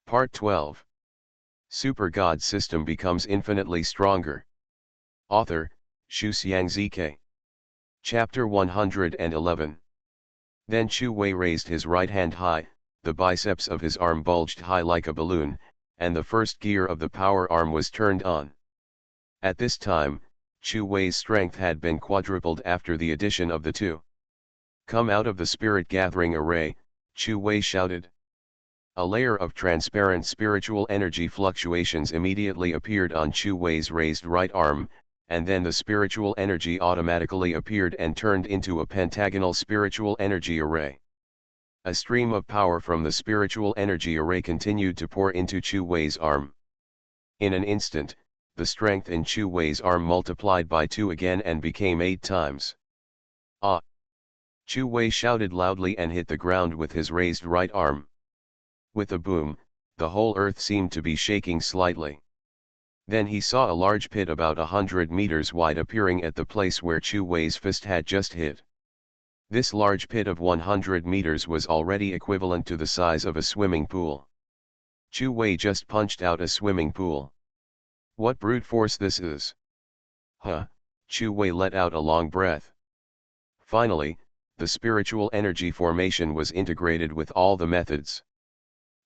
Part 12. Super God System becomes infinitely stronger. Author, Xu Xiangzike. Chapter 111. Then Chu Wei raised his right hand high, the biceps of his arm bulged high like a balloon, and the first gear of the power arm was turned on. At this time, Chu Wei's strength had been quadrupled after the addition of the two. Come out of the spirit gathering array, Chu Wei shouted. A layer of transparent spiritual energy fluctuations immediately appeared on Chu Wei's raised right arm, and then the spiritual energy automatically appeared and turned into a pentagonal spiritual energy array. A stream of power from the spiritual energy array continued to pour into Chu Wei's arm. In an instant, the strength in Chu Wei's arm multiplied by 2 again and became 8 times. Ah! Chu Wei shouted loudly and hit the ground with his raised right arm. With a boom, the whole earth seemed to be shaking slightly. Then he saw a large pit about 100 meters wide appearing at the place where Chu Wei's fist had just hit. This large pit of 100 meters was already equivalent to the size of a swimming pool. Chu Wei just punched out a swimming pool. What brute force this is! Huh, Chu Wei let out a long breath. Finally, the spiritual energy formation was integrated with all the methods.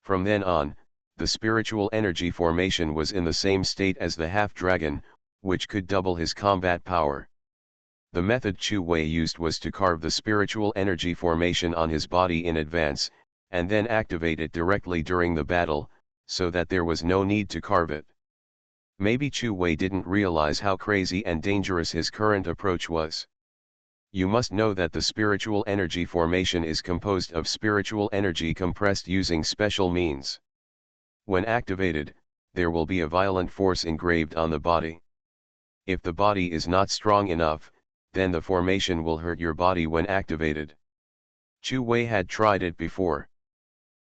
From then on, the spiritual energy formation was in the same state as the half-dragon, which could double his combat power. The method Chu Wei used was to carve the spiritual energy formation on his body in advance, and then activate it directly during the battle, so that there was no need to carve it. Maybe Chu Wei didn't realize how crazy and dangerous his current approach was. You must know that the spiritual energy formation is composed of spiritual energy compressed using special means. When activated, there will be a violent force engraved on the body. If the body is not strong enough, then the formation will hurt your body when activated. Chu Wei had tried it before.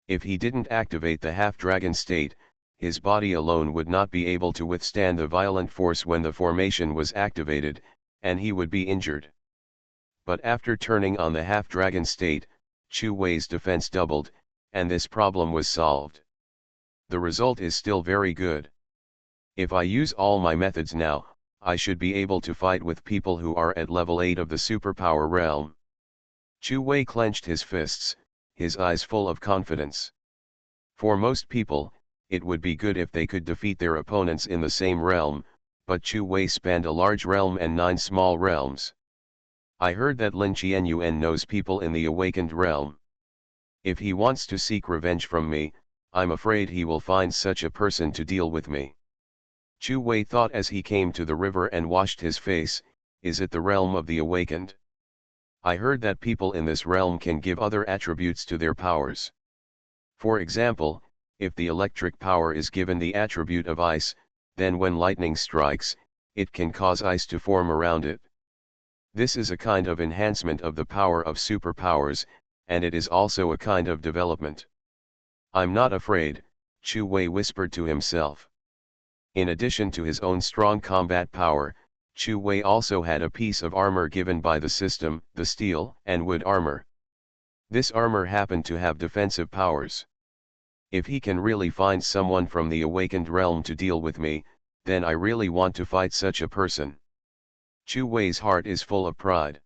If he didn't activate the half-dragon state, his body alone would not be able to withstand the violent force when the formation was activated, and he would be injured. But after turning on the half-dragon state, Chu Wei's defense doubled, and this problem was solved. The result is still very good. If I use all my methods now, I should be able to fight with people who are at level 8 of the superpower realm. Chu Wei clenched his fists, his eyes full of confidence. For most people, it would be good if they could defeat their opponents in the same realm, but Chu Wei spanned a large realm and 9 small realms. I heard that Lin Qianyuan knows people in the awakened realm. If he wants to seek revenge from me, I'm afraid he will find such a person to deal with me. Chu Wei thought as he came to the river and washed his face, is it the realm of the awakened? I heard that people in this realm can give other attributes to their powers. For example, if the electric power is given the attribute of ice, then when lightning strikes, it can cause ice to form around it. This is a kind of enhancement of the power of superpowers, and it is also a kind of development. I'm not afraid, Chu Wei whispered to himself. In addition to his own strong combat power, Chu Wei also had a piece of armor given by the system, the steel and wood armor. This armor happened to have defensive powers. If he can really find someone from the awakened realm to deal with me, then I really want to fight such a person. Chu Wei's heart is full of pride.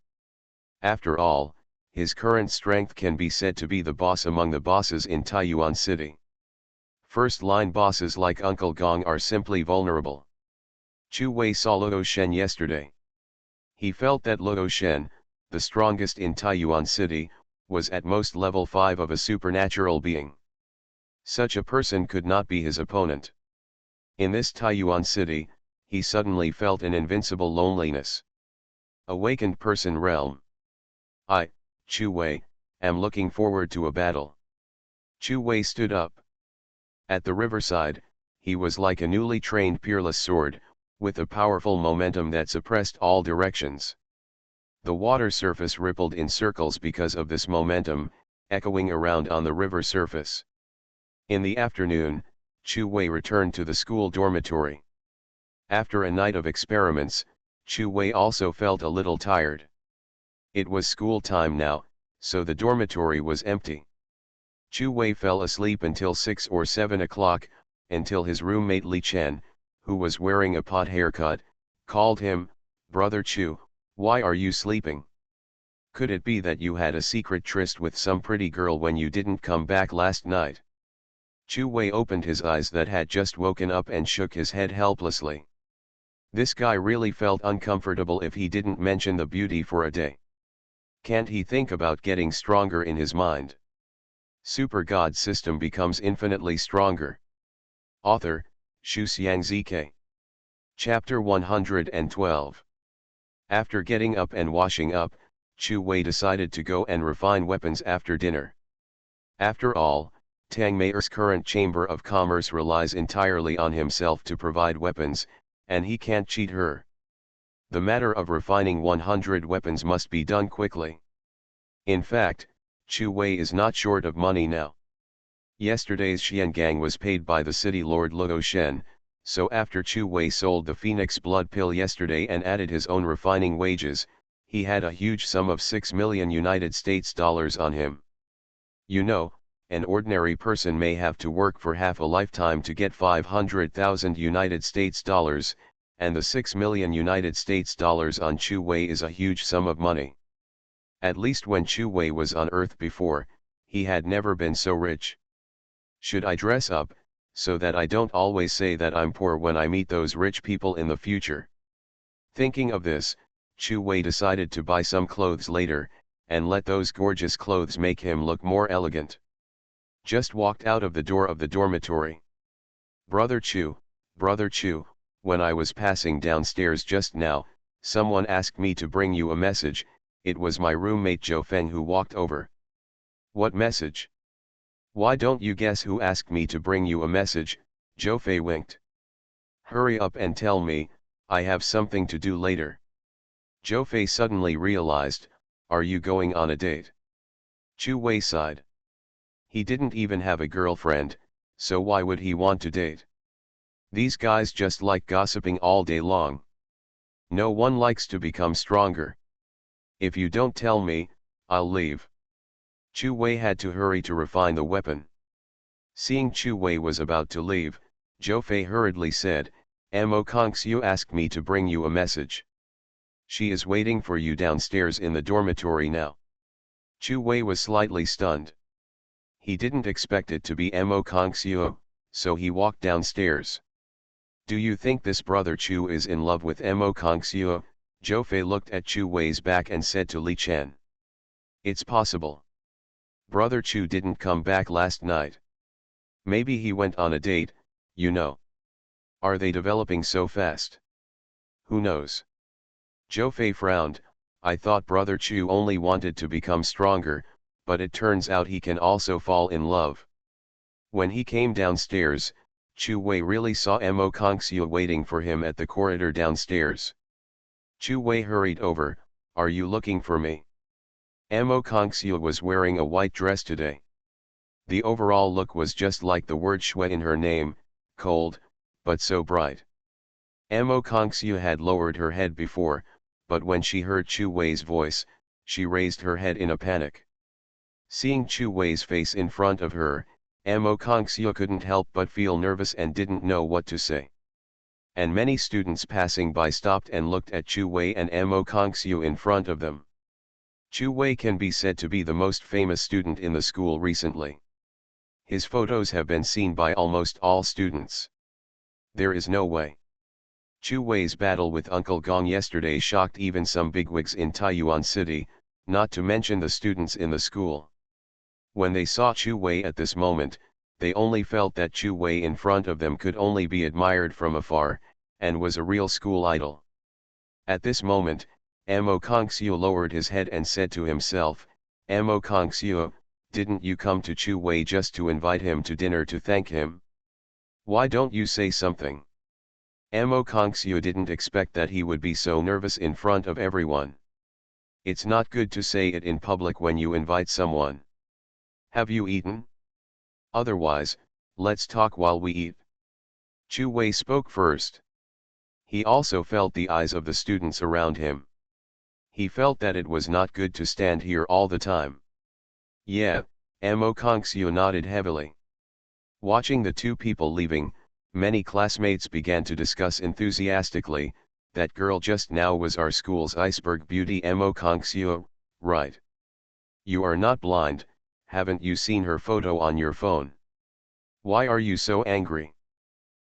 After all, his current strength can be said to be the boss among the bosses in Taiyuan City. First-line bosses like Uncle Gong are simply vulnerable. Chu Wei saw Luo Shen yesterday. He felt that Luo Shen, the strongest in Taiyuan City, was at most level 5 of a supernatural being. Such a person could not be his opponent. In this Taiyuan City, he suddenly felt an invincible loneliness. Awakened person realm. I, Chu Wei, am looking forward to a battle. Chu Wei stood up. At the riverside, he was like a newly trained peerless sword, with a powerful momentum that suppressed all directions. The water surface rippled in circles because of this momentum, echoing around on the river surface. In the afternoon, Chu Wei returned to the school dormitory. After a night of experiments, Chu Wei also felt a little tired. It was school time now, so the dormitory was empty. Chu Wei fell asleep until 6 or 7 o'clock, until his roommate Li Chen, who was wearing a pot haircut, called him, "Brother Chu, why are you sleeping? Could it be that you had a secret tryst with some pretty girl when you didn't come back last night?" Chu Wei opened his eyes that had just woken up and shook his head helplessly. This guy really felt uncomfortable if he didn't mention the beauty for a day. Can't he think about getting stronger in his mind? Super God system becomes infinitely stronger. Author, Xu Xiangzike. Chapter 112. After getting up and washing up, Chu Wei decided to go and refine weapons after dinner. After all, Tang Meier's current Chamber of Commerce relies entirely on himself to provide weapons, and he can't cheat her. The matter of refining 100 weapons must be done quickly. In fact, Chu Wei is not short of money now. Yesterday's Xiangang was paid by the city lord Luo Shen, so after Chu Wei sold the Phoenix blood pill yesterday and added his own refining wages, he had a huge sum of $6 million United States dollars on him. You know, an ordinary person may have to work for half a lifetime to get 500,000 United States dollars, and the 6 million United States dollars on Chu Wei is a huge sum of money. At least when Chu Wei was on Earth before, he had never been so rich. Should I dress up, so that I don't always say that I'm poor when I meet those rich people in the future? Thinking of this, Chu Wei decided to buy some clothes later, and let those gorgeous clothes make him look more elegant. Just walked out of the door of the dormitory. Brother Chu, when I was passing downstairs just now, someone asked me to bring you a message. It was my roommate Zhou Feng who walked over. What message? Why don't you guess who asked me to bring you a message? Zhou Fei winked. Hurry up and tell me, I have something to do later. Zhou Fei suddenly realized, are you going on a date? Chu Wei sighed. He didn't even have a girlfriend, so why would he want to date? These guys just like gossiping all day long. No one likes to become stronger. If you don't tell me, I'll leave. Chu Wei had to hurry to refine the weapon. Seeing Chu Wei was about to leave, Zhou Fei hurriedly said, Mo Kongxiu asked me to bring you a message. She is waiting for you downstairs in the dormitory now. Chu Wei was slightly stunned. He didn't expect it to be Mo Kongxiu, so he walked downstairs. Do you think this brother Chu is in love with Mo Kongxiu? Zhou Fei looked at Chu Wei's back and said to Li Chen. It's possible. Brother Chu didn't come back last night. Maybe he went on a date, you know. Are they developing so fast? Who knows? Zhou Fei frowned. I thought brother Chu only wanted to become stronger, but it turns out he can also fall in love. When he came downstairs, Chu Wei really saw Mo Kongxiu waiting for him at the corridor downstairs. Chu Wei hurried over, are you looking for me? Mo Kongxiu was wearing a white dress today. The overall look was just like the word shui in her name, cold, but so bright. Mo Kongxiu had lowered her head before, but when she heard Chu Wei's voice, she raised her head in a panic. Seeing Chu Wei's face in front of her, Mo Kongxiu couldn't help but feel nervous and didn't know what to say. And many students passing by stopped and looked at Chu Wei and Mo Kongxiu in front of them. Chu Wei can be said to be the most famous student in the school recently. His photos have been seen by almost all students. There is no way. Chu Wei's battle with Uncle Gong yesterday shocked even some bigwigs in Taiyuan City, not to mention the students in the school. When they saw Chu Wei at this moment, they only felt that Chu Wei in front of them could only be admired from afar, and was a real school idol. At this moment, Mo Kongxiu lowered his head and said to himself, Mo Kongxiu, didn't you come to Chu Wei just to invite him to dinner to thank him? Why don't you say something? Mo Kongxiu didn't expect that he would be so nervous in front of everyone. It's not good to say it in public when you invite someone. Have you eaten? Otherwise, let's talk while we eat. Chu Wei spoke first. He also felt the eyes of the students around him. He felt that it was not good to stand here all the time. Yeah, Amo Kongxiu nodded heavily. Watching the two people leaving, many classmates began to discuss enthusiastically, "That girl just now was our school's iceberg beauty Amo Kongxiu, right? You are not blind, haven't you seen her photo on your phone? Why are you so angry?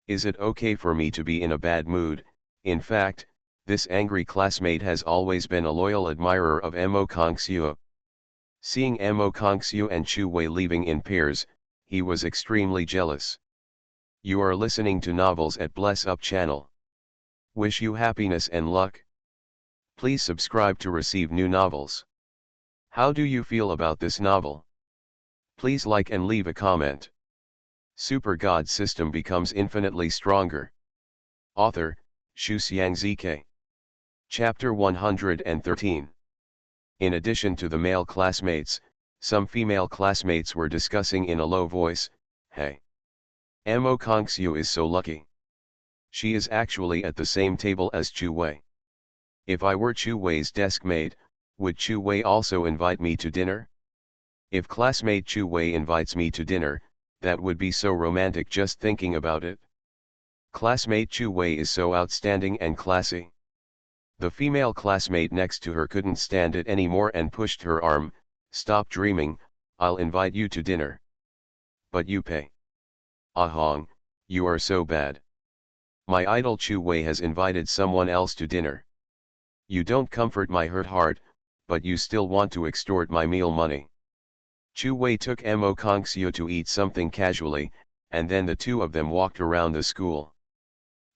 Is it okay for me to be in a bad mood?" In fact, this angry classmate has always been a loyal admirer of Amo Kongxiu. Seeing Amo Kongxiu and Chu Wei leaving in pairs, he was extremely jealous. You are listening to novels at Bless Up channel. Wish you happiness and luck. Please subscribe to receive new novels. How do you feel about this novel? Please like and leave a comment. Super God system becomes infinitely stronger. Author, Shu Xiangzike. Chapter 113. In addition to the male classmates, some female classmates were discussing in a low voice, "Hey. Amo Kongxiu is so lucky. She is actually at the same table as Chu Wei. If I were Chu Wei's desk mate, would Chu Wei also invite me to dinner? If classmate Chu Wei invites me to dinner, that would be so romantic just thinking about it. Classmate Chu Wei is so outstanding and classy." The female classmate next to her couldn't stand it anymore and pushed her arm, "Stop dreaming, I'll invite you to dinner. But you pay. Ahong, you are so bad. My idol Chu Wei has invited someone else to dinner. You don't comfort my hurt heart, but you still want to extort my meal money." Chu Wei took Amo Kongxiu to eat something casually, and then the two of them walked around the school.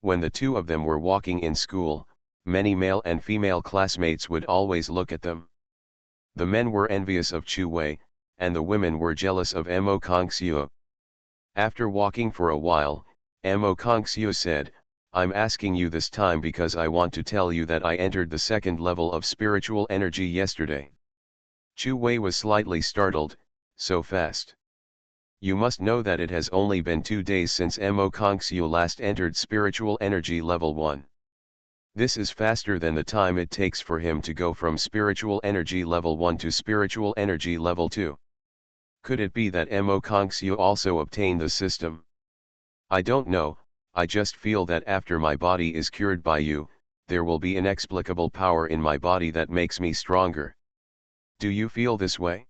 When the two of them were walking in school, many male and female classmates would always look at them. The men were envious of Chu Wei, and the women were jealous of Amo Kongxiu. After walking for a while, Amo Kongxiu said, "I'm asking you this time because I want to tell you that I entered the second level of spiritual energy yesterday." Chu Wei was slightly startled, "So fast? You must know that it has only been 2 days since Amo Kongxiu last entered spiritual energy level 1. This is faster than the time it takes for him to go from spiritual energy level 1 to spiritual energy level 2. Could it be that Amo Kongxiu also obtained the system? I don't know, I just feel that after my body is cured by you, there will be inexplicable power in my body that makes me stronger. Do you feel this way?"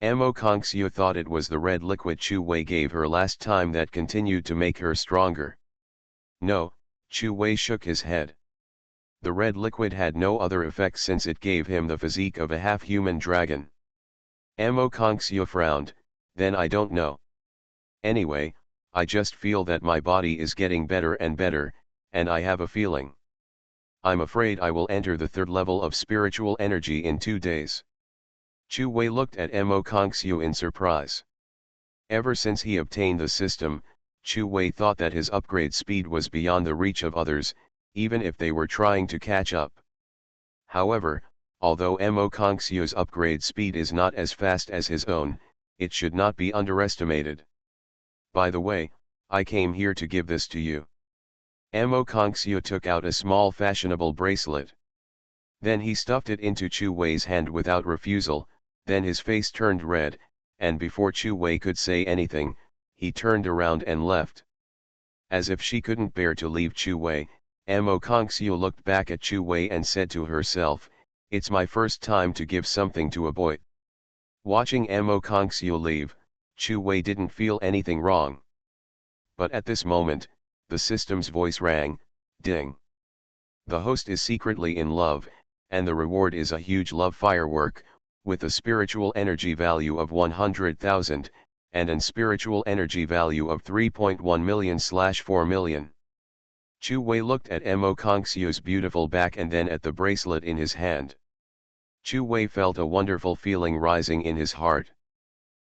Amo Kongxiu thought it was the red liquid Chu Wei gave her last time that continued to make her stronger. No, Chu Wei shook his head. The red liquid had no other effect since it gave him the physique of a half-human dragon. Amo Kongxiu frowned, "Then I don't know. Anyway, I just feel that my body is getting better and better, and I have a feeling. I'm afraid I will enter the third level of spiritual energy in 2 days." Chu Wei looked at Amo Kongxiu in surprise. Ever since he obtained the system, Chu Wei thought that his upgrade speed was beyond the reach of others, even if they were trying to catch up. However, although Amo Kongxiu's upgrade speed is not as fast as his own, it should not be underestimated. "By the way, I came here to give this to you." Amo Kongxiu took out a small fashionable bracelet. Then he stuffed it into Chu Wei's hand without refusal, then his face turned red, and before Chu Wei could say anything, he turned around and left. As if she couldn't bear to leave Chu Wei, Amo Kongxiu looked back at Chu Wei and said to herself, "It's my first time to give something to a boy." Watching Amo Kongxiu leave, Chu Wei didn't feel anything wrong. But at this moment, the system's voice rang, "Ding. The host is secretly in love, and the reward is a huge love firework, with a spiritual energy value of 100,000, and an spiritual energy value of 3.1 million/4 million. Chu Wei looked at Amo Kongxiu's beautiful back and then at the bracelet in his hand. Chu Wei felt a wonderful feeling rising in his heart.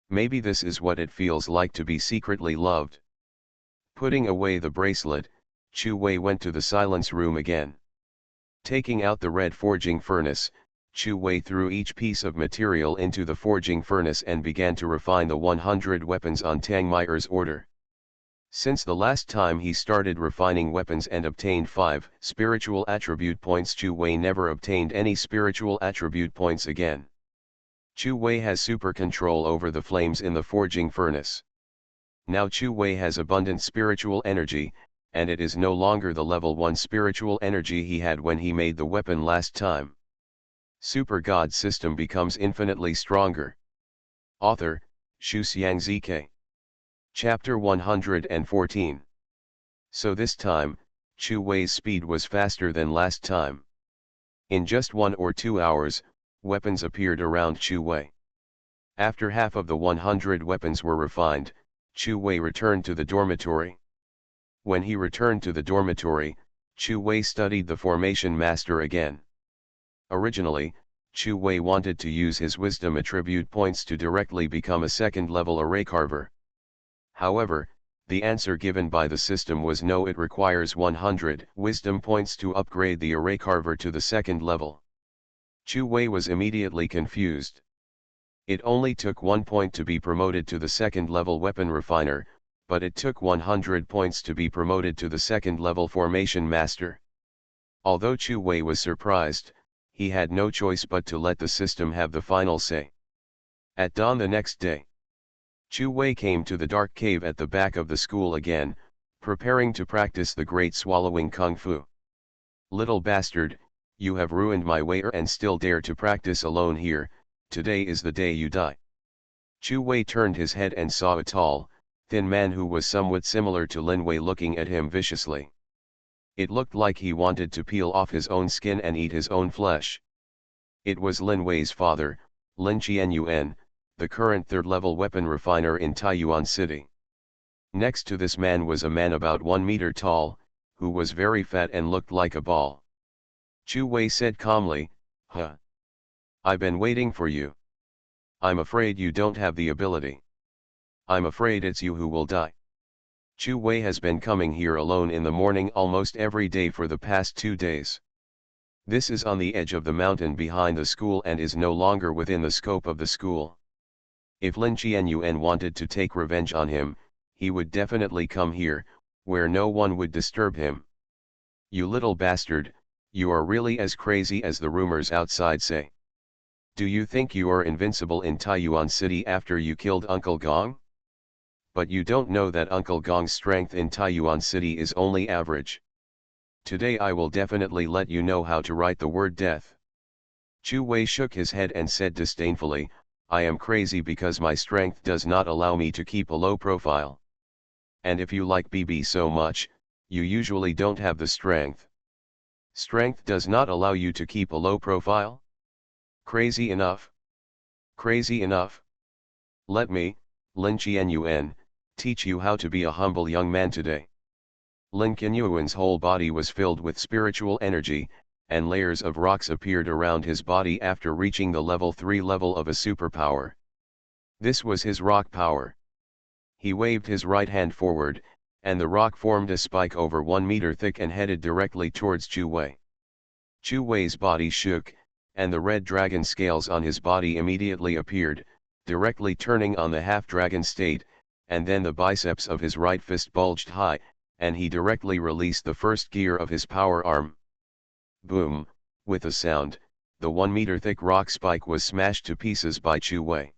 Maybe this is what it feels like to be secretly loved. Putting away the bracelet, Chu Wei went to the silence room again. Taking out the red forging furnace, Chu Wei threw each piece of material into the forging furnace and began to refine the 100 weapons on Tang Meier's order. Since the last time he started refining weapons and obtained 5 spiritual attribute points, Chu Wei never obtained any spiritual attribute points again. Chu Wei has super control over the flames in the forging furnace. Now Chu Wei has abundant spiritual energy, and it is no longer the level 1 spiritual energy he had when he made the weapon last time. Super God system becomes infinitely stronger. Author, Shu Xiangzike. Chapter 114. So this time, Chu Wei's speed was faster than last time. In just 1 or 2 hours, weapons appeared around Chu Wei. After half of the 100 weapons were refined, Chu Wei returned to the dormitory. When he returned to the dormitory, Chu Wei studied the formation master again. Originally, Chu Wei wanted to use his wisdom attribute points to directly become a second-level array carver. However, the answer given by the system was no, it requires 100 wisdom points to upgrade the array carver to the second level. Chu Wei was immediately confused. It only took 1 point to be promoted to the second level weapon refiner, but it took 100 points to be promoted to the second level formation master. Although Chu Wei was surprised, he had no choice but to let the system have the final say. At dawn the next day, Chu Wei came to the dark cave at the back of the school again, preparing to practice the great swallowing kung fu. Little bastard, you have ruined my way and still dare to practice alone here. Today is the day you die. Chu Wei turned his head and saw a tall, thin man who was somewhat similar to Lin Wei looking at him viciously. It looked like he wanted to peel off his own skin and eat his own flesh. It was Lin Wei's father, Lin Qianyuan, the current third-level weapon refiner in Taiyuan City. Next to this man was a man about 1 meter tall, who was very fat and looked like a ball. Chu Wei said calmly, "Huh. I've been waiting for you. I'm afraid you don't have the ability. I'm afraid it's you who will die." Chu Wei has been coming here alone in the morning almost every day for the past 2 days. This is on the edge of the mountain behind the school and is no longer within the scope of the school. If Lin Qianyuan wanted to take revenge on him, he would definitely come here, where no one would disturb him. You little bastard, you are really as crazy as the rumors outside say. Do you think you are invincible in Taiyuan City after you killed Uncle Gong? But you don't know that Uncle Gong's strength in Taiyuan City is only average. Today I will definitely let you know how to write the word death. Chu Wei shook his head and said disdainfully, I am crazy because my strength does not allow me to keep a low profile. And if you like BB so much, you usually don't have the strength. Strength does not allow you to keep a low profile? Crazy enough. Crazy enough. Let me, Lin Qianyuan, teach you how to be a humble young man today. Lin Qianyuan's whole body was filled with spiritual energy, and layers of rocks appeared around his body after reaching the level 3 level of a superpower. This was his rock power. He waved his right hand forward, and the rock formed a spike over 1 meter thick and headed directly towards Chu Wei. Chu Wei's body shook, and the red dragon scales on his body immediately appeared, directly turning on the half-dragon state, and then the biceps of his right fist bulged high, and he directly released the first gear of his power arm. Boom, with a sound, the 1 meter thick rock spike was smashed to pieces by Chu Wei.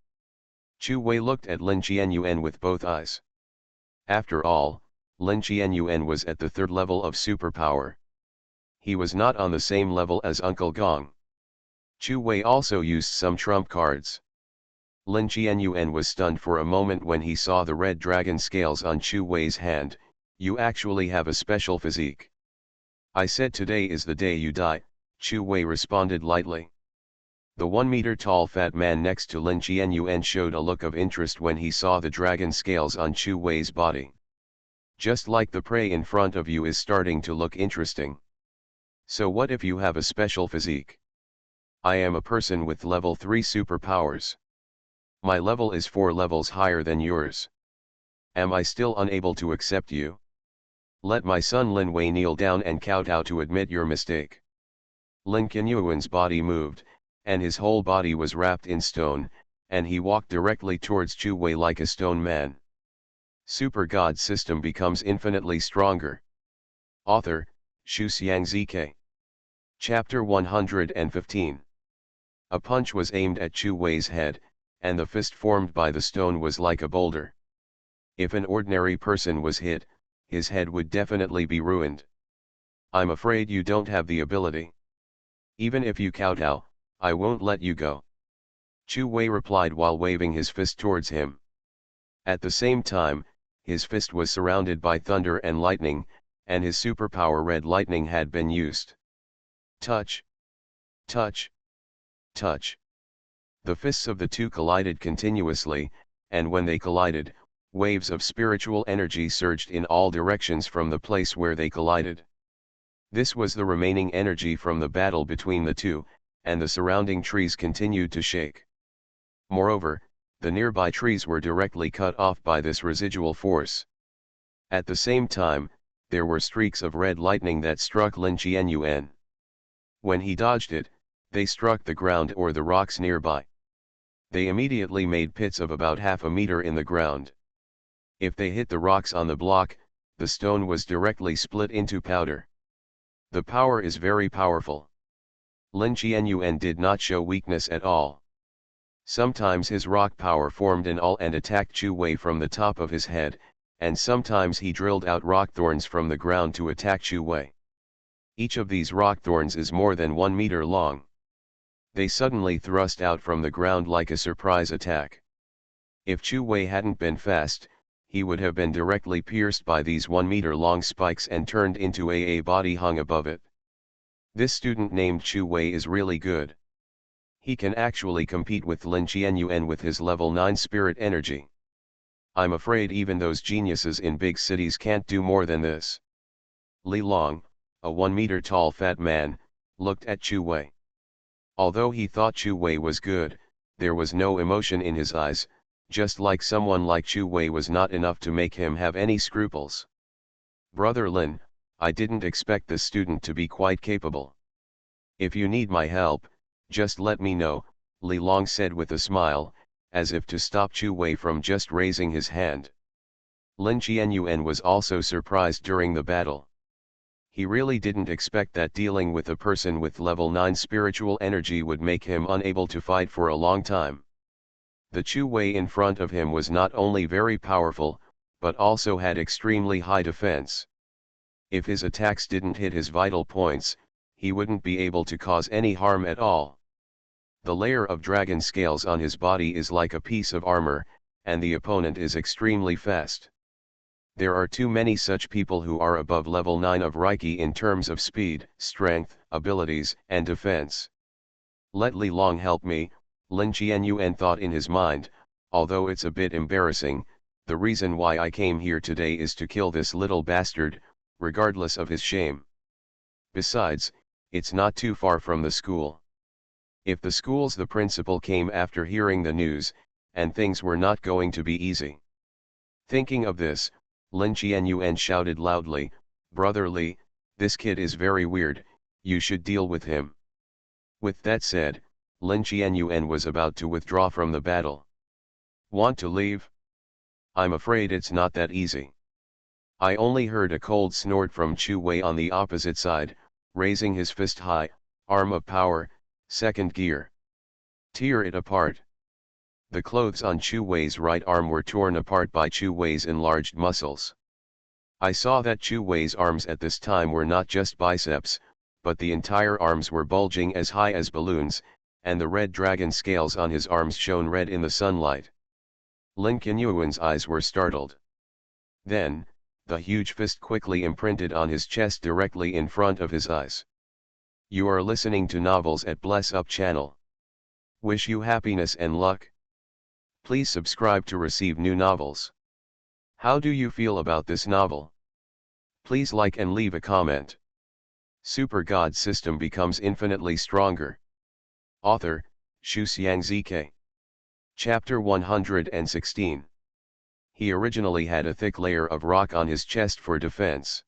Chu Wei looked at Lin Qianyuan with both eyes. After all, Lin Qianyuan was at the 3rd level of superpower. He was not on the same level as Uncle Gong. Chu Wei also used some trump cards. Lin Qianyuan was stunned for a moment when he saw the red dragon scales on Chu Wei's hand. You actually have a special physique. I said today is the day you die, Chu Wei responded lightly. The 1 meter tall fat man next to Lin Qianyuan showed a look of interest when he saw the dragon scales on Chu Wei's body. Just like the prey in front of you is starting to look interesting. So what if you have a special physique? I am a person with level 3 superpowers. My level is 4 levels higher than yours. Am I still unable to accept you? Let my son Lin Wei kneel down and kowtow to admit your mistake. Lin Qianyuan's body moved, and his whole body was wrapped in stone, and he walked directly towards Chu Wei like a stone man. Super God system becomes infinitely stronger. Author, Shu Xiangzike. Chapter 115. A punch was aimed at Chu Wei's head, and the fist formed by the stone was like a boulder. If an ordinary person was hit, his head would definitely be ruined. I'm afraid you don't have the ability. Even if you kowtow, I won't let you go. Chu Wei replied while waving his fist towards him. At the same time, his fist was surrounded by thunder and lightning, and his superpower red lightning had been used. Touch! Touch! Touch! The fists of the two collided continuously, and when they collided, waves of spiritual energy surged in all directions from the place where they collided. This was the remaining energy from the battle between the two, and the surrounding trees continued to shake. Moreover, the nearby trees were directly cut off by this residual force. At the same time, there were streaks of red lightning that struck Lin Qianyuan. When he dodged it, they struck the ground or the rocks nearby. They immediately made pits of about half a meter in the ground. If they hit the rocks on the block, the stone was directly split into powder. The power is very powerful. Lin Qianyuan did not show weakness at all. Sometimes his rock power formed an awl and attacked Chu Wei from the top of his head, and sometimes he drilled out rock thorns from the ground to attack Chu Wei. Each of these rock thorns is more than 1 meter long. They suddenly thrust out from the ground like a surprise attack. If Chu Wei hadn't been fast, he would have been directly pierced by these 1 meter long spikes and turned into a body hung above it. This student named Chu Wei is really good. He can actually compete with Lin Qianyuan with his level 9 spirit energy. I'm afraid even those geniuses in big cities can't do more than this. Li Long, a 1 meter tall fat man, looked at Chu Wei. Although he thought Chu Wei was good, there was no emotion in his eyes, just like someone like Chu Wei was not enough to make him have any scruples. Brother Lin, I didn't expect this student to be quite capable. If you need my help, just let me know, Li Long said with a smile, as if to stop Chu Wei from just raising his hand. Lin Qianyuan was also surprised during the battle. He really didn't expect that dealing with a person with level 9 spiritual energy would make him unable to fight for a long time. The Chu Wei in front of him was not only very powerful, but also had extremely high defense. If his attacks didn't hit his vital points, he wouldn't be able to cause any harm at all. The layer of dragon scales on his body is like a piece of armor, and the opponent is extremely fast. There are too many such people who are above level 9 of Reiki in terms of speed, strength, abilities, and defense. Let Li Long help me, Lin Qianyuan thought in his mind, although it's a bit embarrassing, the reason why I came here today is to kill this little bastard, regardless of his shame. Besides, it's not too far from the school. If the school's the principal came after hearing the news, and things were not going to be easy. Thinking of this, Lin Qianyuan shouted loudly, Brother Li, this kid is very weird, you should deal with him. With that said, Lin Qianyuan was about to withdraw from the battle. Want to leave? I'm afraid it's not that easy. I only heard a cold snort from Chu Wei on the opposite side, raising his fist high, arm of power, second gear. Tear it apart. The clothes on Chu Wei's right arm were torn apart by Chu Wei's enlarged muscles. I saw that Chu Wei's arms at this time were not just biceps, but the entire arms were bulging as high as balloons, and the red dragon scales on his arms shone red in the sunlight. Lin Qianyuan's eyes were startled. Then, the huge fist quickly imprinted on his chest directly in front of his eyes. You are listening to novels at Bless Up channel. Wish you happiness and luck. Please subscribe to receive new novels. How do you feel about this novel? Please like and leave a comment. Super God System becomes infinitely stronger. Author, Shu Xiangzike. Chapter 116. He originally had a thick layer of rock on his chest for defense.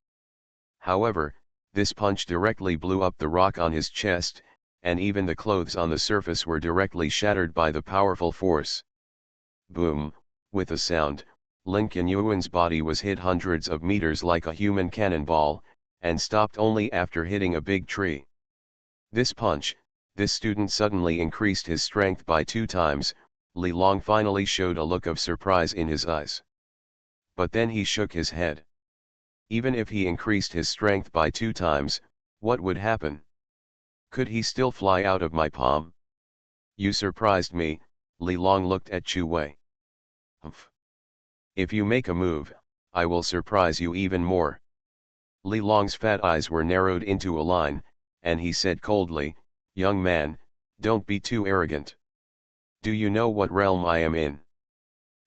However, this punch directly blew up the rock on his chest, and even the clothes on the surface were directly shattered by the powerful force. Boom, with a sound, Lin Qianyuan's body was hit hundreds of meters like a human cannonball, and stopped only after hitting a big tree. This punch, This student suddenly increased his strength by 2 times. Li Long finally showed a look of surprise in his eyes. But then he shook his head. Even if he increased his strength by 2 times, what would happen? Could he still fly out of my palm? You surprised me. Li Long looked at Chu Wei. Humph. If you make a move, I will surprise you even more. Li Long's fat eyes were narrowed into a line, and he said coldly, young man, don't be too arrogant. Do you know what realm I am in?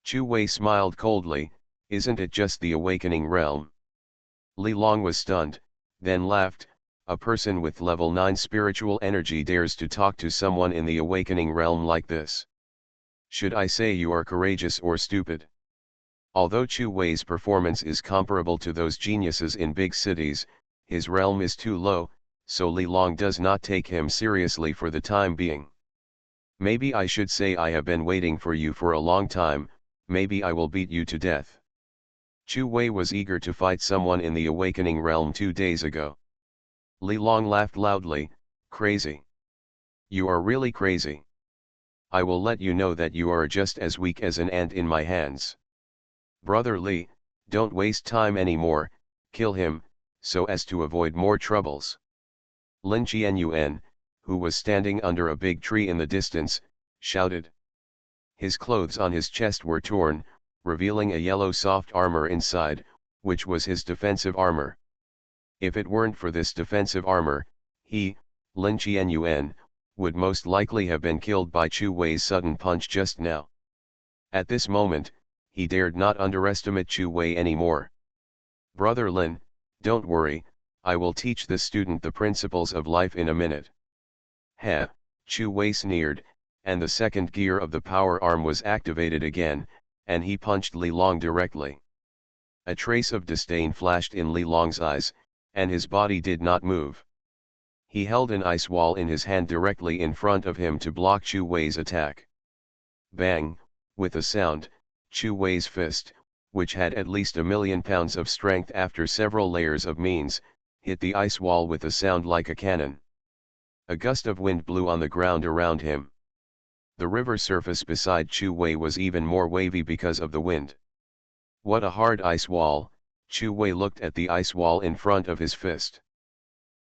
Chu Wei smiled coldly, isn't it just the awakening realm? Li Long was stunned, then laughed. A person with level 9 spiritual energy dares to talk to someone in the awakening realm like this. Should I say you are courageous or stupid? Although Chu Wei's performance is comparable to those geniuses in big cities, his realm is too low, so Li Long does not take him seriously for the time being. Maybe I should say I have been waiting for you for a long time, maybe I will beat you to death. Chu Wei was eager to fight someone in the awakening realm 2 days ago. Li Long laughed loudly, crazy. You are really crazy. I will let you know that you are just as weak as an ant in my hands. Brother Li, don't waste time anymore, kill him, so as to avoid more troubles. Lin Qianyuan, who was standing under a big tree in the distance, shouted. His clothes on his chest were torn, revealing a yellow soft armor inside, which was his defensive armor. If it weren't for this defensive armor, he, Lin Qianyuan, would most likely have been killed by Chu Wei's sudden punch just now. At this moment, he dared not underestimate Chu Wei anymore. Brother Lin, don't worry, I will teach this student the principles of life in a minute. Heh, Chu Wei sneered, and the second gear of the power arm was activated again, and he punched Li Long directly. A trace of disdain flashed in Li Long's eyes, and his body did not move. He held an ice wall in his hand directly in front of him to block Chu Wei's attack. Bang, with a sound, Chu Wei's fist, which had at least 1,000,000 pounds of strength after several layers of means, hit the ice wall with a sound like a cannon. A gust of wind blew on the ground around him. The river surface beside Chu Wei was even more wavy because of the wind. What a hard ice wall. Chu Wei looked at the ice wall in front of his fist.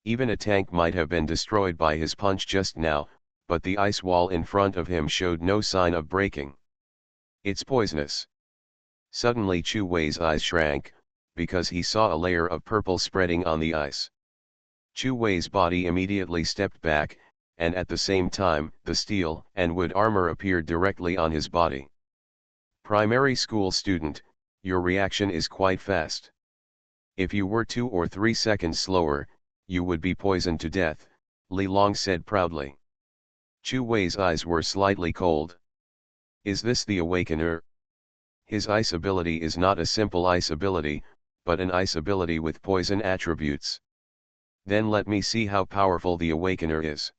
Even a tank might have been destroyed by his punch just now, but the ice wall in front of him showed no sign of breaking. It's poisonous. Suddenly Chu Wei's eyes shrank, because he saw a layer of purple spreading on the ice. Chu Wei's body immediately stepped back, and at the same time, the steel and wood armor appeared directly on his body. Primary school student, your reaction is quite fast. If you were 2 or 3 seconds slower, you would be poisoned to death, Li Long said proudly. Chu Wei's eyes were slightly cold. Is this the Awakener? His ice ability is not a simple ice ability, but an ice ability with poison attributes. Then let me see how powerful the Awakener is.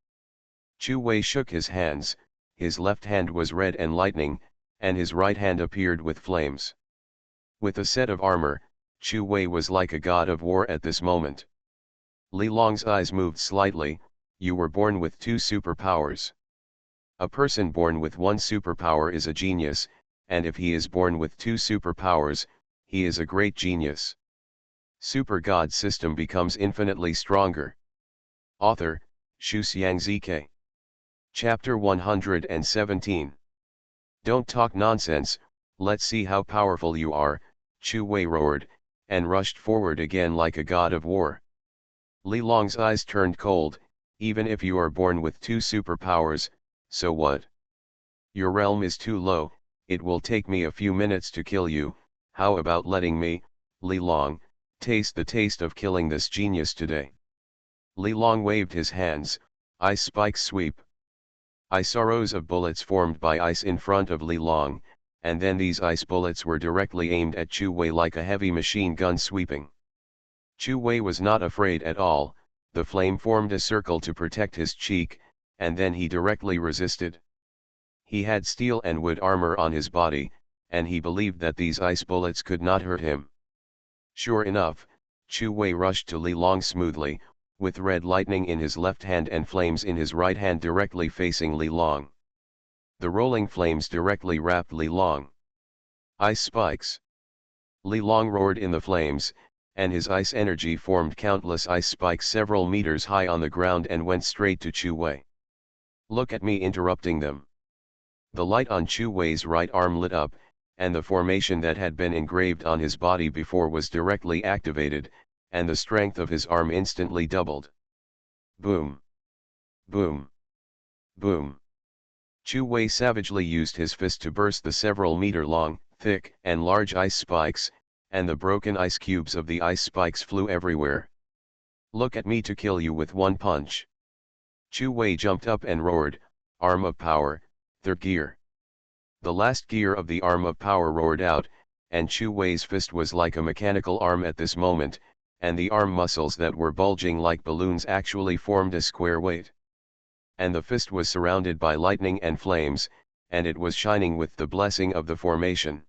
Chu Wei shook his hands, his left hand was red and lightning, and his right hand appeared with flames. With a set of armor, Chu Wei was like a god of war at this moment. Li Long's eyes moved slightly. You were born with 2 superpowers. A person born with 1 superpower is a genius, and if he is born with 2 superpowers, he is a great genius. Super God system becomes infinitely stronger. Author, Xu Xiangzike. Chapter 117. Don't talk nonsense, let's see how powerful you are, Chu Wei roared, and rushed forward again like a god of war. Li Long's eyes turned cold. Even if you are born with 2 superpowers, so what? Your realm is too low, it will take me a few minutes to kill you. How about letting me, Li Long, taste the taste of killing this genius today? Li Long waved his hands, ice spikes sweep. Ice arrows of bullets formed by ice in front of Li Long, and then these ice bullets were directly aimed at Chu Wei like a heavy machine gun sweeping. Chu Wei was not afraid at all. The flame formed a circle to protect his cheek, and then he directly resisted. He had steel and wood armor on his body, and he believed that these ice bullets could not hurt him. Sure enough, Chu Wei rushed to Li Long smoothly, with red lightning in his left hand and flames in his right hand directly facing Li Long. The rolling flames directly wrapped Li Long. Ice spikes. Li Long roared in the flames, and his ice energy formed countless ice spikes several meters high on the ground and went straight to Chu Wei. Look at me interrupting them. The light on Chu Wei's right arm lit up, and the formation that had been engraved on his body before was directly activated, and the strength of his arm instantly doubled. Boom! Boom! Boom! Chu Wei savagely used his fist to burst the several meter long, thick, and large ice spikes, and the broken ice cubes of the ice spikes flew everywhere. Look at me to kill you with one punch. Chu Wei jumped up and roared, Arm of Power, third gear. The last gear of the Arm of Power roared out, and Chu Wei's fist was like a mechanical arm at this moment, and the arm muscles that were bulging like balloons actually formed a square weight. And the fist was surrounded by lightning and flames, and it was shining with the blessing of the formation.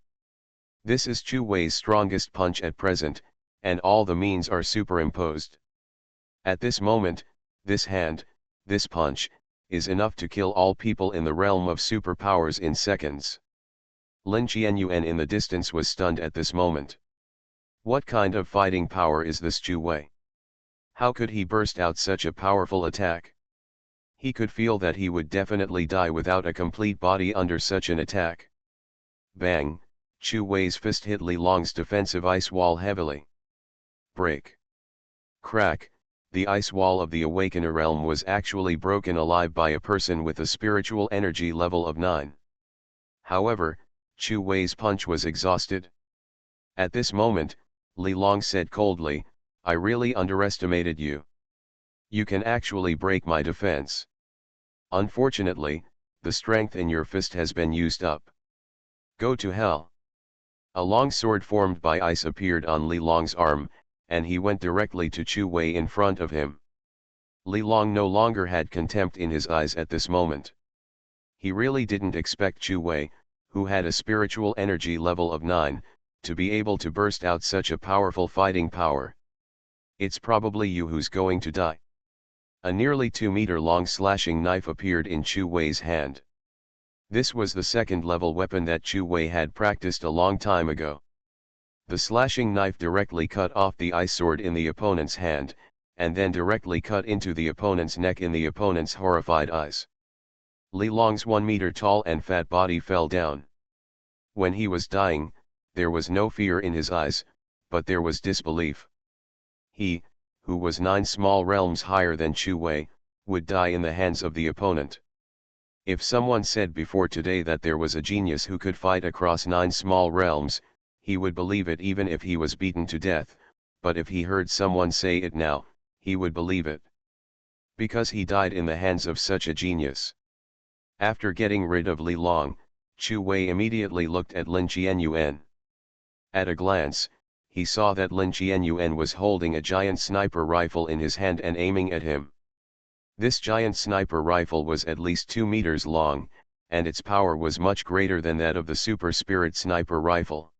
This is Chu Wei's strongest punch at present, and all the means are superimposed. At this moment, this hand, this punch, is enough to kill all people in the realm of superpowers in seconds. Lin Qianyuan in the distance was stunned at this moment. What kind of fighting power is this Chu Wei? How could he burst out such a powerful attack? He could feel that he would definitely die without a complete body under such an attack. Bang! Chu Wei's fist hit Li Long's defensive ice wall heavily. Break! Crack! The ice wall of the Awakener realm was actually broken alive by a person with a spiritual energy level of 9. However, Chu Wei's punch was exhausted. At this moment, Li Long said coldly, I really underestimated you. You can actually break my defense. Unfortunately, the strength in your fist has been used up. Go to hell. A long sword formed by ice appeared on Li Long's arm, and he went directly to Chu Wei in front of him. Li Long no longer had contempt in his eyes at this moment. He really didn't expect Chu Wei, who had a spiritual energy level of 9, to be able to burst out such a powerful fighting power. It's probably you who's going to die. A nearly 2-meter-long slashing knife appeared in Chu Wei's hand. This was the second-level weapon that Chu Wei had practiced a long time ago. The slashing knife directly cut off the ice sword in the opponent's hand, and then directly cut into the opponent's neck in the opponent's horrified eyes. Li Long's 1-meter-tall and fat body fell down. When he was dying, there was no fear in his eyes, but there was disbelief. He, who was 9 small realms higher than Chu Wei, would die in the hands of the opponent. If someone said before today that there was a genius who could fight across 9 small realms, he would believe it even if he was beaten to death, but if he heard someone say it now, he would believe it. Because he died in the hands of such a genius. After getting rid of Li Long, Chu Wei immediately looked at Lin Qianyuan. At a glance, he saw that Lin Qianyuan was holding a giant sniper rifle in his hand and aiming at him. This giant sniper rifle was at least 2 meters long, and its power was much greater than that of the Super Spirit sniper rifle.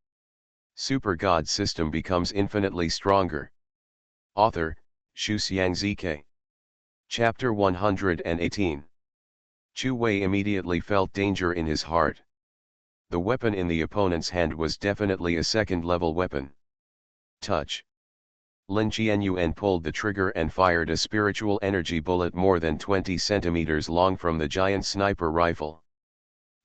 Super God System becomes infinitely stronger. Author, Xu Xiangzike. Chapter 118. Chu Wei immediately felt danger in his heart. The weapon in the opponent's hand was definitely a second-level weapon. Touch. Lin Qianyuan pulled the trigger and fired a spiritual energy bullet more than 20 centimeters long from the giant sniper rifle.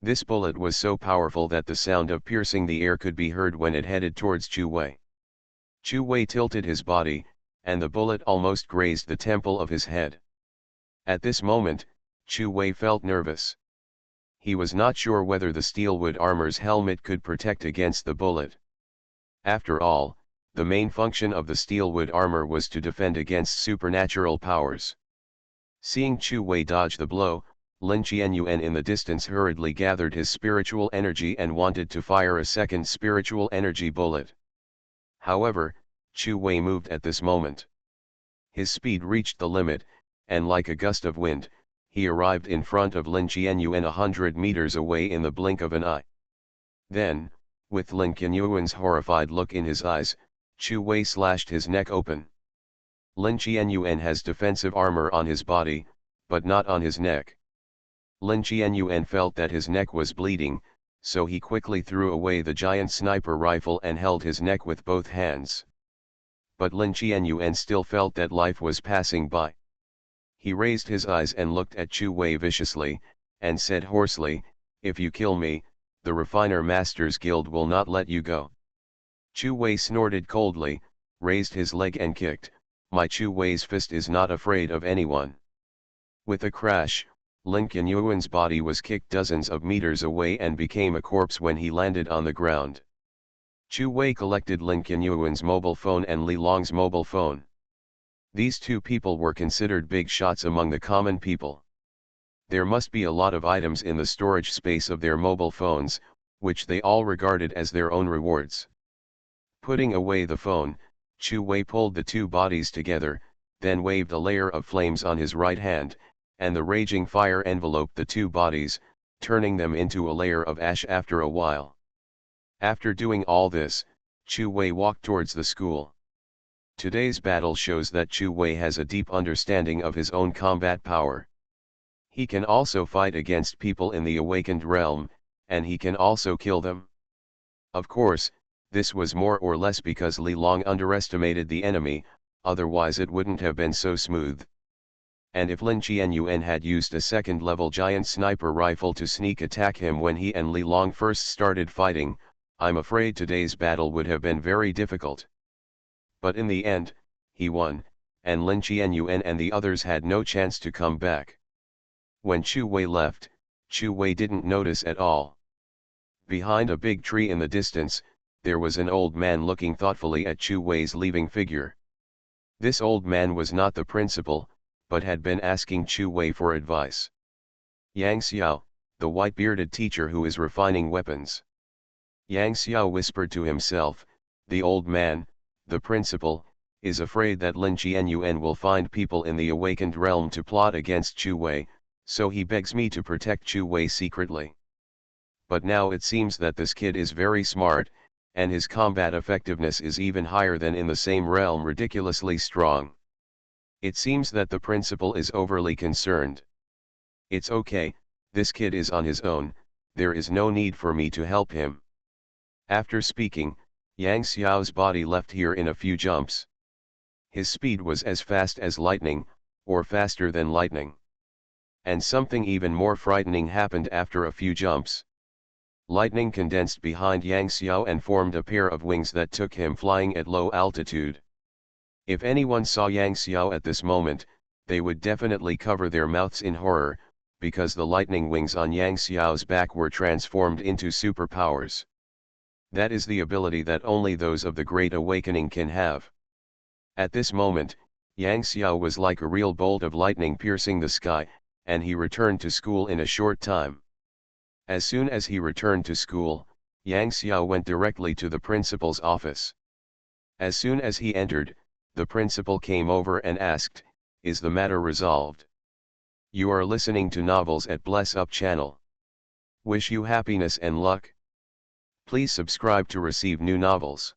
This bullet was so powerful that the sound of piercing the air could be heard when it headed towards Chu Wei. Chu Wei tilted his body, and the bullet almost grazed the temple of his head. At this moment, Chu Wei felt nervous. He was not sure whether the steelwood armor's helmet could protect against the bullet. After all, the main function of the steelwood armor was to defend against supernatural powers. Seeing Chu Wei dodge the blow, Lin Qianyuan in the distance hurriedly gathered his spiritual energy and wanted to fire a second spiritual energy bullet. However, Chu Wei moved at this moment. His speed reached the limit, and like a gust of wind, he arrived in front of Lin Qianyuan 100 meters away in the blink of an eye. Then, with Lin Qianyuan's horrified look in his eyes, Chu Wei slashed his neck open. Lin Qianyuan has defensive armor on his body, but not on his neck. Lin Qianyuan felt that his neck was bleeding, so he quickly threw away the giant sniper rifle and held his neck with both hands. But Lin Qianyuan still felt that life was passing by. He raised his eyes and looked at Chu Wei viciously, and said hoarsely, "If you kill me, the Refiner Masters Guild will not let you go." Chu Wei snorted coldly, raised his leg and kicked. My Chu Wei's fist is not afraid of anyone. With a crash, Lin Qianyuan's body was kicked dozens of meters away and became a corpse when he landed on the ground. Chu Wei collected Lin Qianyuan's mobile phone and Li Long's mobile phone. These two people were considered big shots among the common people. There must be a lot of items in the storage space of their mobile phones, which they all regarded as their own rewards. Putting away the phone, Chu Wei pulled the two bodies together, then waved a layer of flames on his right hand, and the raging fire enveloped the two bodies, turning them into a layer of ash after a while. After doing all this, Chu Wei walked towards the school. Today's battle shows that Chu Wei has a deep understanding of his own combat power. He can also fight against people in the awakened realm, and he can also kill them. Of course, this was more or less because Li Long underestimated the enemy, otherwise it wouldn't have been so smooth. And if Lin Qianyuan had used a second-level giant sniper rifle to sneak attack him when he and Li Long first started fighting, I'm afraid today's battle would have been very difficult. But in the end, he won, and Lin Qianyuan and the others had no chance to come back. When Chu Wei left, Chu Wei didn't notice at all. Behind a big tree in the distance, there was an old man looking thoughtfully at Chu Wei's leaving figure. This old man was not the principal, but had been asking Chu Wei for advice. Yang Xiao, the white-bearded teacher who is refining weapons. Yang Xiao whispered to himself, the old man, the principal, is afraid that Lin Qianyuan will find people in the awakened realm to plot against Chu Wei, so he begs me to protect Chu Wei secretly. But now it seems that this kid is very smart, and his combat effectiveness is even higher than in the same realm, ridiculously strong. It seems that the principal is overly concerned. It's okay, this kid is on his own, there is no need for me to help him. After speaking, Yang Xiao's body left here in a few jumps. His speed was as fast as lightning, or faster than lightning. And something even more frightening happened after a few jumps. Lightning condensed behind Yang Xiao and formed a pair of wings that took him flying at low altitude. If anyone saw Yang Xiao at this moment, they would definitely cover their mouths in horror, because the lightning wings on Yang Xiao's back were transformed into superpowers. That is the ability that only those of the Great Awakening can have. At this moment, Yang Xiao was like a real bolt of lightning piercing the sky, and he returned to school in a short time. As soon as he returned to school, Yang Xiao went directly to the principal's office. As soon as he entered, the principal came over and asked, "Is the matter resolved?" You are listening to novels at Bless Up channel. Wish you happiness and luck. Please subscribe to receive new novels.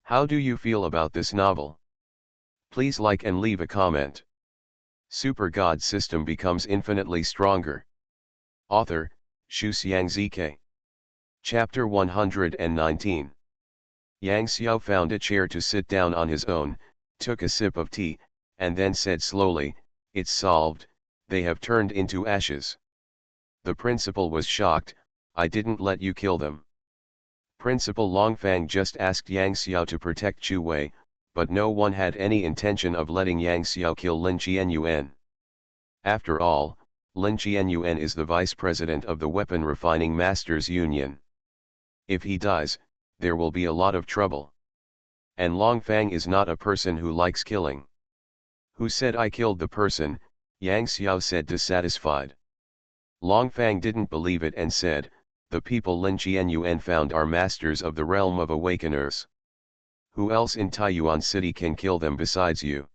How do you feel about this novel? Please like and leave a comment. Super God System becomes infinitely stronger. Author, Shu Xiangzike. Chapter 119. Yang Xiao found a chair to sit down on his own, took a sip of tea, and then said slowly, "It's solved, they have turned into ashes." The principal was shocked, "I didn't let you kill them." Principal Longfang just asked Yang Xiao to protect Chu Wei, but no one had any intention of letting Yang Xiao kill Lin Qianyuan. After all, Lin Qianyuan is the vice president of the Weapon Refining Masters Union. If he dies, there will be a lot of trouble. And Longfang is not a person who likes killing. "Who said I killed the person?" Yang Xiao said dissatisfied. Longfang didn't believe it and said, "The people Lin Qianyuan found are masters of the realm of awakeners. Who else in Taiyuan City can kill them besides you?"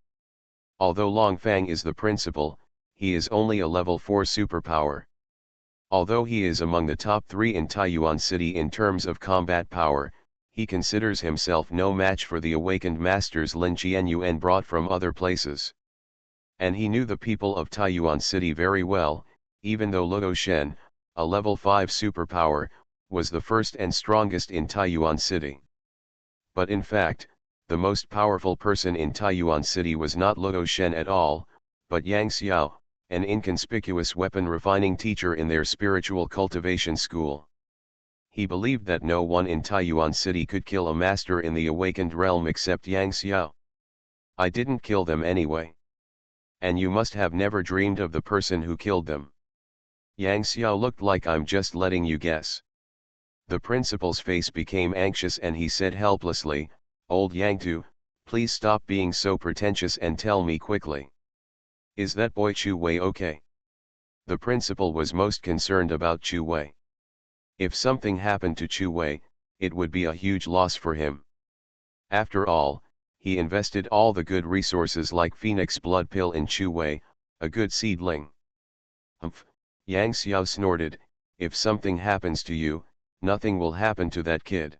Although Longfang is the principal, he is only a level 4 superpower. Although he is among the top 3 in Taiyuan City in terms of combat power, He considers himself no match for the awakened masters Lin Qianyuan brought from other places. And he knew the people of Taiyuan City very well, even though Luo Shen, a level 5 superpower, was the first and strongest in Taiyuan City. But in fact, the most powerful person in Taiyuan City was not Luo Shen at all, but Yang Xiao, an inconspicuous weapon refining teacher in their spiritual cultivation school. He believed that no one in Taiyuan City could kill a master in the awakened realm except Yang Xiao. I didn't kill them anyway. And you must have never dreamed of the person who killed them. Yang Xiao looked like I'm just letting you guess. The principal's face became anxious and he said helplessly, Old Yang Tu, please stop being so pretentious and tell me quickly. Is that boy Chu Wei okay? The principal was most concerned about Chu Wei. If something happened to Chu Wei, it would be a huge loss for him. After all, he invested all the good resources like Phoenix Blood Pill in Chu Wei, a good seedling. Humph, Yang Xiao snorted, if something happens to you, nothing will happen to that kid.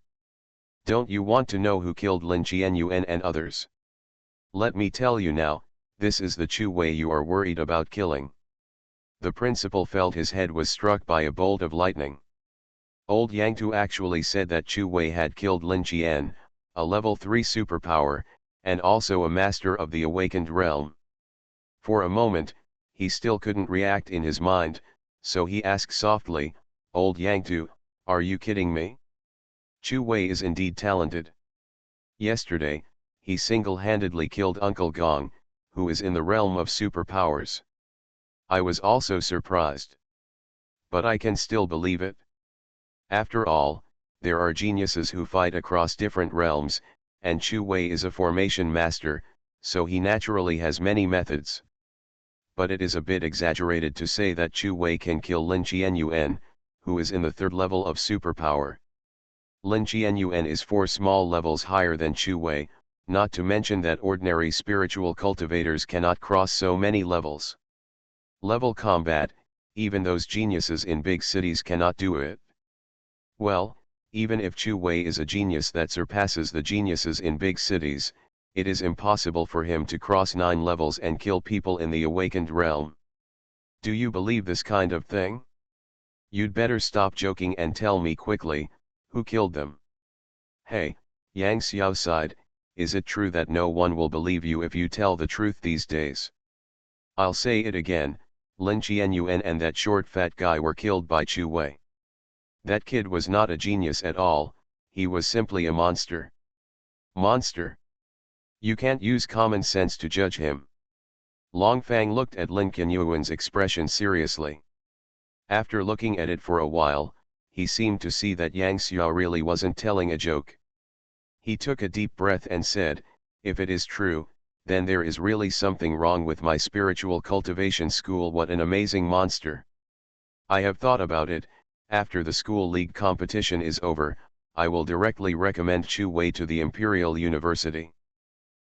Don't you want to know who killed Lin Qianyuan and others? Let me tell you now, this is the Chu Wei you are worried about killing. The principal felt his head was struck by a bolt of lightning. Old Yang Tu actually said that Chu Wei had killed Lin Qian, a level 3 superpower, and also a master of the awakened realm. For a moment, he still couldn't react in his mind, so he asked softly, Old Yang Tu, are you kidding me? Chu Wei is indeed talented. Yesterday, he single-handedly killed Uncle Gong, who is in the realm of superpowers. I was also surprised. But I can still believe it. After all, there are geniuses who fight across different realms, and Chu Wei is a formation master, so he naturally has many methods. But it is a bit exaggerated to say that Chu Wei can kill Lin Qianyuan, who is in the 3rd level of superpower. Lin Qianyuan is 4 small levels higher than Chu Wei, not to mention that ordinary spiritual cultivators cannot cross so many levels. Level combat, even those geniuses in big cities cannot do it. Well, even if Chu Wei is a genius that surpasses the geniuses in big cities, it is impossible for him to cross 9 levels and kill people in the awakened realm. Do you believe this kind of thing? You'd better stop joking and tell me quickly, who killed them? Hey, Yang Xiao sighed, is it true that no one will believe you if you tell the truth these days? I'll say it again, Lin Qianyuan and that short fat guy were killed by Chu Wei. That kid was not a genius at all, he was simply a monster. Monster? You can't use common sense to judge him. Longfang looked at Lin Qianyuan's expression seriously. After looking at it for a while, he seemed to see that Yang Xiao really wasn't telling a joke. He took a deep breath and said, if it is true, then there is really something wrong with my spiritual cultivation school. What an amazing monster. I have thought about it. After the school league competition is over, I will directly recommend Chu Wei to the Imperial University.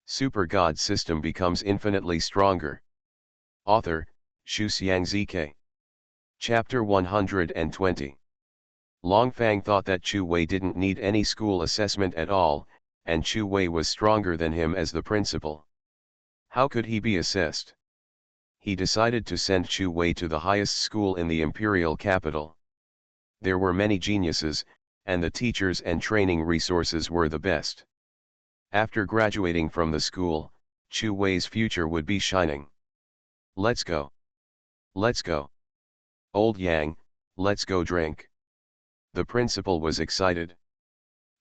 Super God system becomes infinitely stronger. Author, Xu Xiang ZK. Chapter 120. Longfang thought that Chu Wei didn't need any school assessment at all, and Chu Wei was stronger than him as the principal. How could he be assessed? He decided to send Chu Wei to the highest school in the imperial capital. There were many geniuses, and the teachers and training resources were the best. After graduating from the school, Chu Wei's future would be shining. Let's go. Let's go. Old Yang, let's go drink. The principal was excited.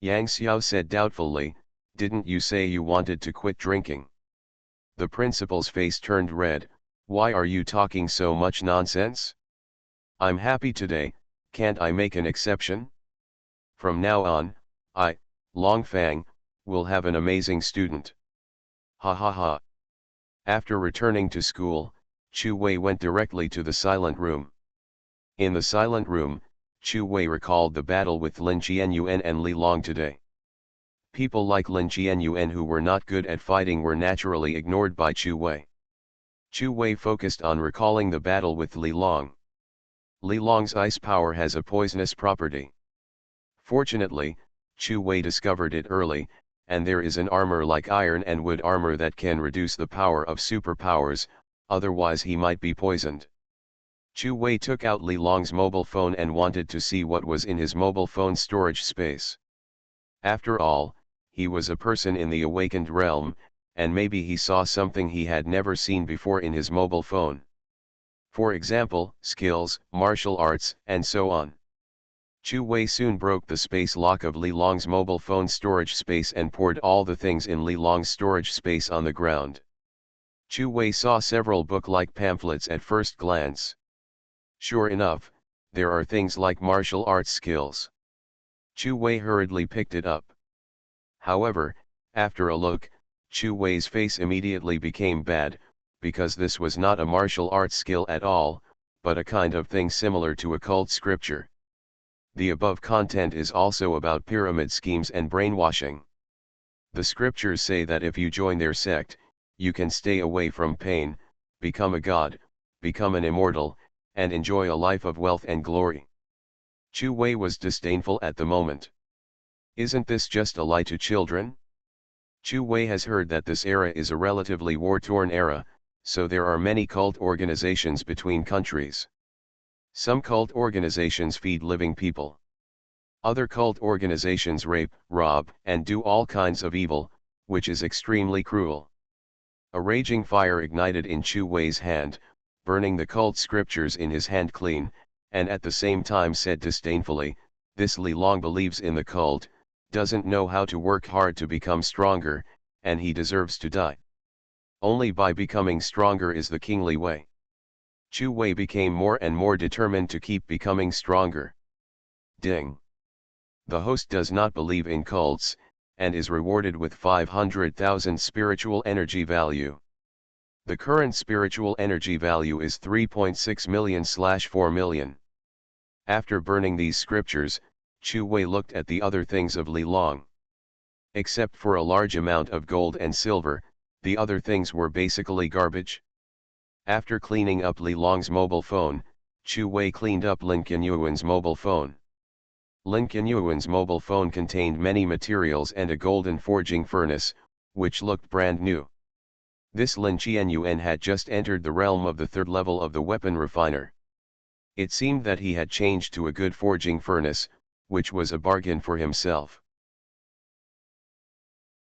Yang Xiao said doubtfully, didn't you say you wanted to quit drinking? The principal's face turned red, why are you talking so much nonsense? I'm happy today, can't I make an exception? From now on, I, Longfang, will have an amazing student. Ha ha ha. After returning to school, Chu Wei went directly to the silent room. In the silent room, Chu Wei recalled the battle with Lin Qianyuan and Li Long today. People like Lin Qianyuan who were not good at fighting were naturally ignored by Chu Wei. Chu Wei focused on recalling the battle with Li Long. Li Long's ice power has a poisonous property. Fortunately, Chu Wei discovered it early, and there is an armor like iron and wood armor that can reduce the power of superpowers, otherwise he might be poisoned. Chu Wei took out Li Long's mobile phone and wanted to see what was in his mobile phone storage space. After all, he was a person in the awakened realm, and maybe he saw something he had never seen before in his mobile phone. For example, skills, martial arts, and so on. Chu Wei soon broke the space lock of Li Long's mobile phone storage space and poured all the things in Li Long's storage space on the ground. Chu Wei saw several book-like pamphlets at first glance. Sure enough, there are things like martial arts skills. Chu Wei hurriedly picked it up. However, after a look, Chu Wei's face immediately became bad, because this was not a martial arts skill at all, but a kind of thing similar to occult scripture. The above content is also about pyramid schemes and brainwashing. The scriptures say that if you join their sect, you can stay away from pain, become a god, become an immortal, and enjoy a life of wealth and glory. Chu Wei was disdainful at the moment. Isn't this just a lie to children? Chu Wei has heard that this era is a relatively war-torn era, so there are many cult organizations between countries. Some cult organizations feed living people. Other cult organizations rape, rob, and do all kinds of evil, which is extremely cruel. A raging fire ignited in Chu Wei's hand, burning the cult scriptures in his hand clean, and at the same time said disdainfully, "This Li Long believes in the cult, doesn't know how to work hard to become stronger, and he deserves to die. Only by becoming stronger is the kingly way." Chu Wei became more and more determined to keep becoming stronger. Ding! The host does not believe in cults, and is rewarded with 500,000 spiritual energy value. The current spiritual energy value is 3.6 million/4 million. After burning these scriptures, Chu Wei looked at the other things of Li Long. Except for a large amount of gold and silver, the other things were basically garbage. After cleaning up Li Long's mobile phone, Chu Wei cleaned up Lin Qianyuan's mobile phone. Lin Qianyuan's mobile phone contained many materials and a golden forging furnace, which looked brand new. This Lin Qianyuan had just entered the realm of the third level of the weapon refiner. It seemed that he had changed to a good forging furnace, which was a bargain for himself.